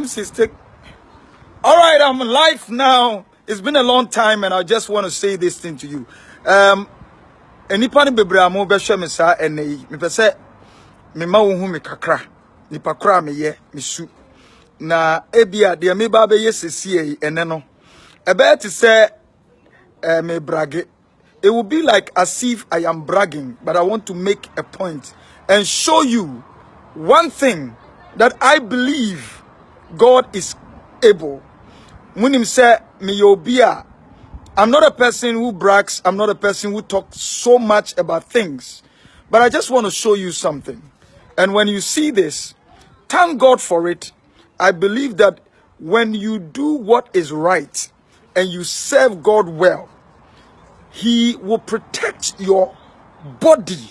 Sister. All right, I'm live now. It's been a long time, and I just want to say this thing to you. Anybody bebre mo be hwe me sa ene me pese me ma wo hu me kakra. Nipa kra me ye me su. Na ebia de me ba be ye sesie ene no. Ebe to say me brag. It will be like as if I am bragging, but I want to make a point and show you one thing that I believe God is able. Munim say me obia. I'm not a person who brags. I'm not a person who talks so much about things. But I just want to show you something. And when you see this, thank God for it. I believe that when you do what is right and you serve God well, He will protect your body,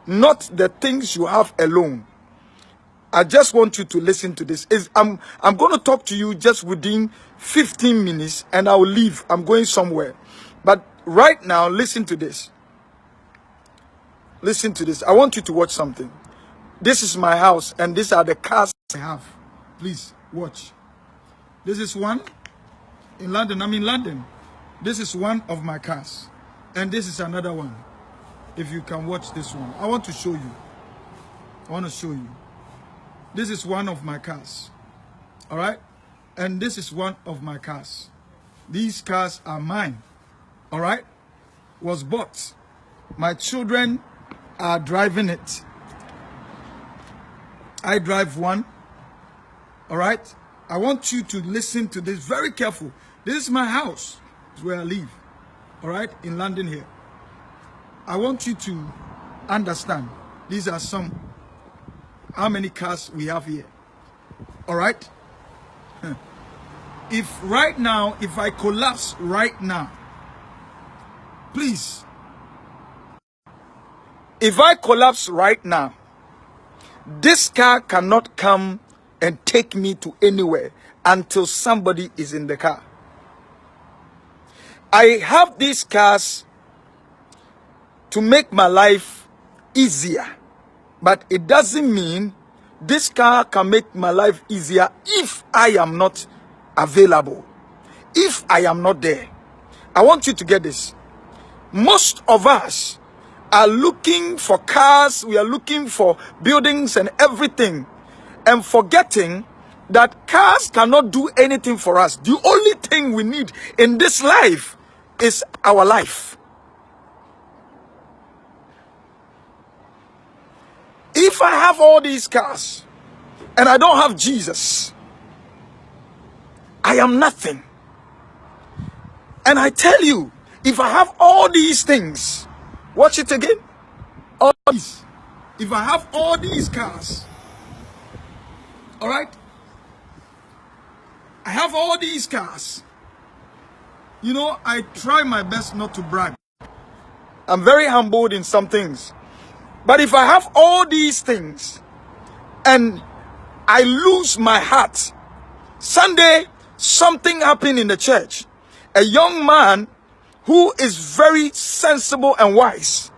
not the things you have alone. I just want you to listen to this. I'm going to talk to you just within 15 minutes and I will leave. I'm going somewhere. But right now, listen to this. Listen to this. I want you to watch something. This is my house and these are the cars I have. Please watch. This is one in London. I'm in London. This is one of my cars. And this is another one. If you can watch this one. I want to show you. I want to show you. This is one of my cars. All right? And this is one of my cars. These cars are mine. All right? Was bought. My children are driving it. I drive one. All right? I want you to listen to this very careful. This is my house. It's where I live. All right? In London here. I want you to understand. These are some. How many cars we have here? All right? If right now, if I collapse right now, please. If I collapse right now, this car cannot come and take me to anywhere until somebody is in the car. I have these cars to make my life easier. But it doesn't mean this car can make my life easier if I am not available. If I am not there. I want you to get this. Most of us are looking for cars. We are looking for buildings and everything. And forgetting that cars cannot do anything for us. The only thing we need in this life is our life. If I have all these cars and I don't have Jesus, I am nothing. And I tell you, if I have all these things, watch it again. All these. If I have all these cars, all right? I have all these cars. You know, I try my best not to brag. I'm very humbled in some things. But if I have all these things and I lose my heart, Sunday, something happened in the church. A young man who is very sensible and wise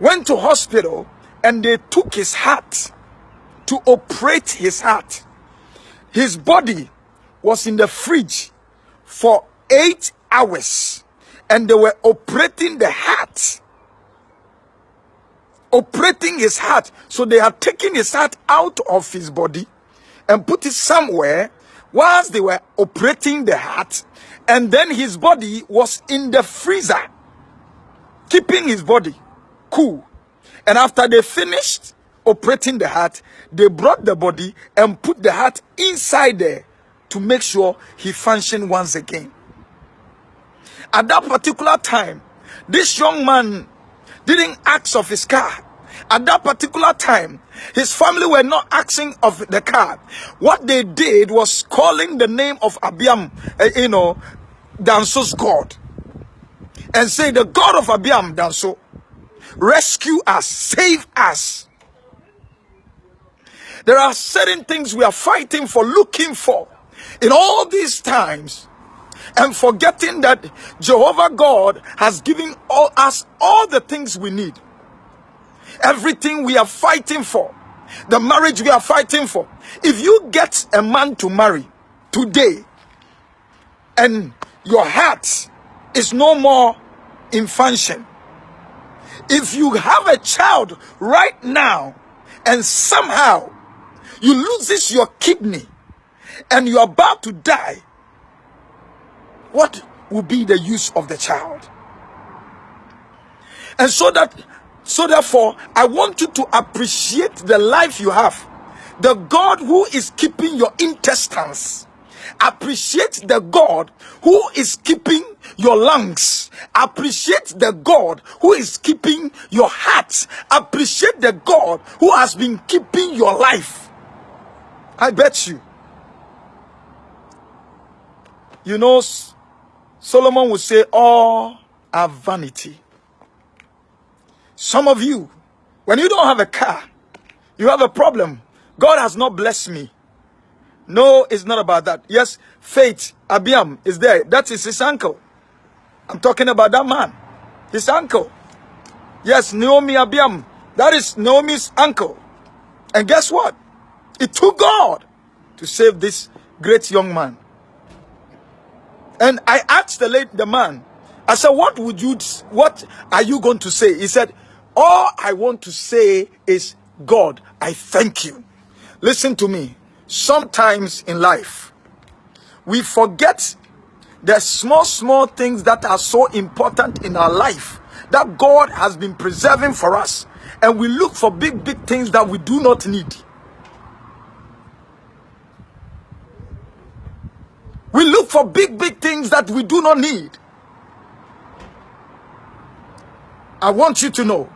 went to hospital and they took his heart to operate his heart. His body was in the fridge for 8 hours and they were operating the heart. Operating his heart. So they had taken his heart out of his body and put it somewhere whilst they were operating the heart. And then his body was in the freezer, keeping his body cool. And after they finished operating the heart, they brought the body and put the heart inside there to make sure he functioned once again. At that particular time, this young man didn't ask of his car. At that particular time, his family were not asking of the car. What they did was calling the name of Abiam, Danso's God. And say, the God of Abiam, Danso, rescue us, save us. There are certain things we are fighting for, looking for in all these times. And forgetting that Jehovah God has given us all the things we need. Everything we are fighting for. the marriage we are fighting for. If you get a man to marry today and your heart is no more in function, if you have a child right now and somehow you loses your kidney and you're about to die, what will be the use of the child? And so therefore, I want you to appreciate the life you have. The God who is keeping your intestines. Appreciate the God who is keeping your lungs. Appreciate the God who is keeping your heart. Appreciate the God who has been keeping your life. I bet you. You know, Solomon would say, all are vanity. Some of you, when you don't have a car, you have a problem. God has not blessed me. No, it's not about that. Yes, Faith Abiam is there. That is his uncle. I'm talking about that man. His uncle. Yes, Naomi Abiam. That is Naomi's uncle. And guess what? It took God to save this great young man. And I asked the man, I said, what are you going to say? He said, all I want to say is, God, I thank you. Listen to me. Sometimes in life, we forget the small things that are so important in our life that God has been preserving for us. And we look for big things that we do not need. We look for big things that we do not need. I want you to know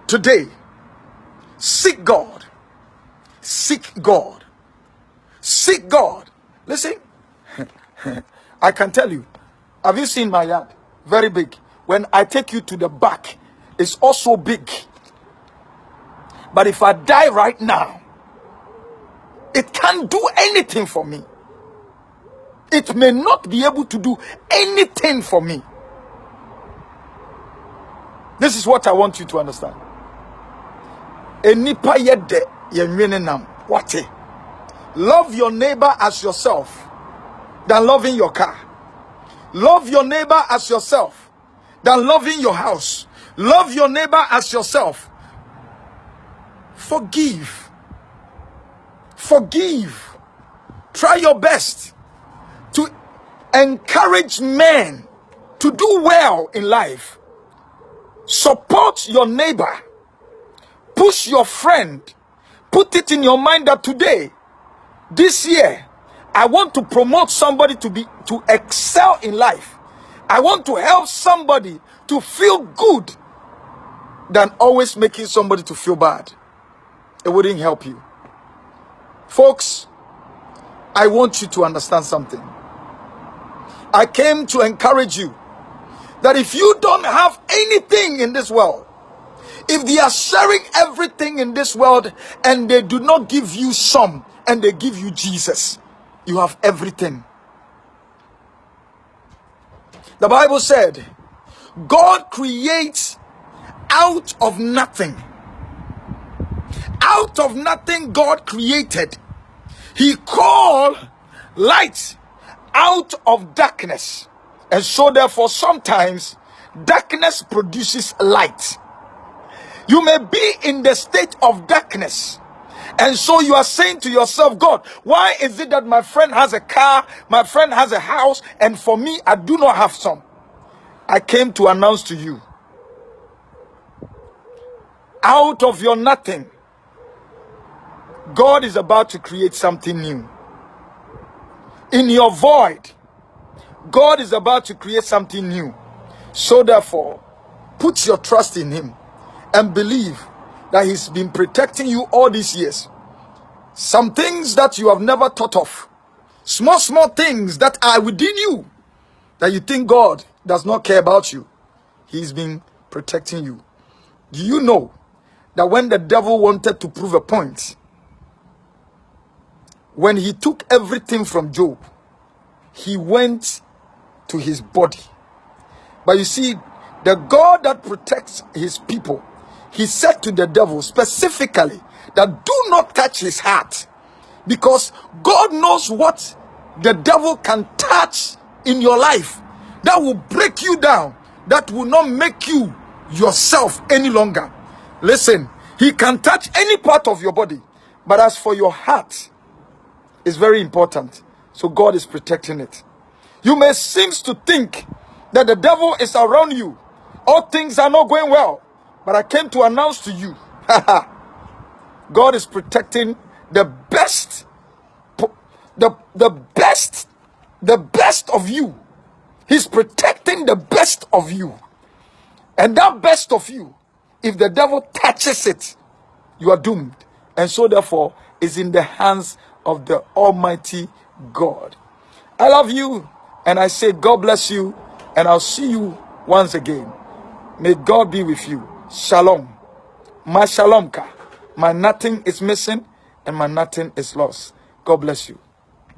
today, seek God. Seek God. Seek God. Listen, I can tell you, have you seen my yard? Very big. When I take you to the back, it's also big. But if I die right now, it can't do anything for me. It may not be able to do anything for me. This is what I want you to understand. Enipa yede yenwene nam. What? Love your neighbor as yourself than loving your car. Love your neighbor as yourself than loving your house. Love your neighbor as yourself. Forgive. Forgive. Try your best to encourage men to do well in life. Support your neighbor. Push your friend. Put it in your mind that today, this year, I want to promote somebody to excel in life. I want to help somebody to feel good than always making somebody to feel bad. It wouldn't help you. Folks, I want you to understand something. I came to encourage you that if you don't have anything in this world, if they are sharing everything in this world and they do not give you some and they give you Jesus, you have everything. The Bible said, God creates out of nothing. Out of nothing, God created. He called light out of darkness. And so therefore, sometimes darkness produces light. You may be in the state of darkness. And so you are saying to yourself, God, why is it that my friend has a car, my friend has a house, and for me, I do not have some? I came to announce to you, out of your nothing, God is about to create something new. In your void, God is about to create something new. So therefore, put your trust in Him and believe that He's been protecting you all these years. Some things that you have never thought of, small things that are within you, that you think God does not care about you, He's been protecting you. Do you know that when the devil wanted to prove a point, when he took everything from Job, he went to his body? But you see, the God that protects his people, He said to the devil specifically that do not touch his heart, because God knows what the devil can touch in your life that will break you down, that will not make you yourself any longer. Listen, he can touch any part of your body, but as for your heart, it's very important. So God is protecting it. You may seem to think that the devil is around you, all things are not going well, but I came to announce to you, God is protecting the best, the best of you. He's protecting the best of you. And that best of you, if the devil touches it, you are doomed. And so therefore, is in the hands of the Almighty God. I love you, and I say God bless you, and I'll see you once again. May God be with you. Shalom. My shalom ka. My nothing is missing, and my nothing is lost. God bless you.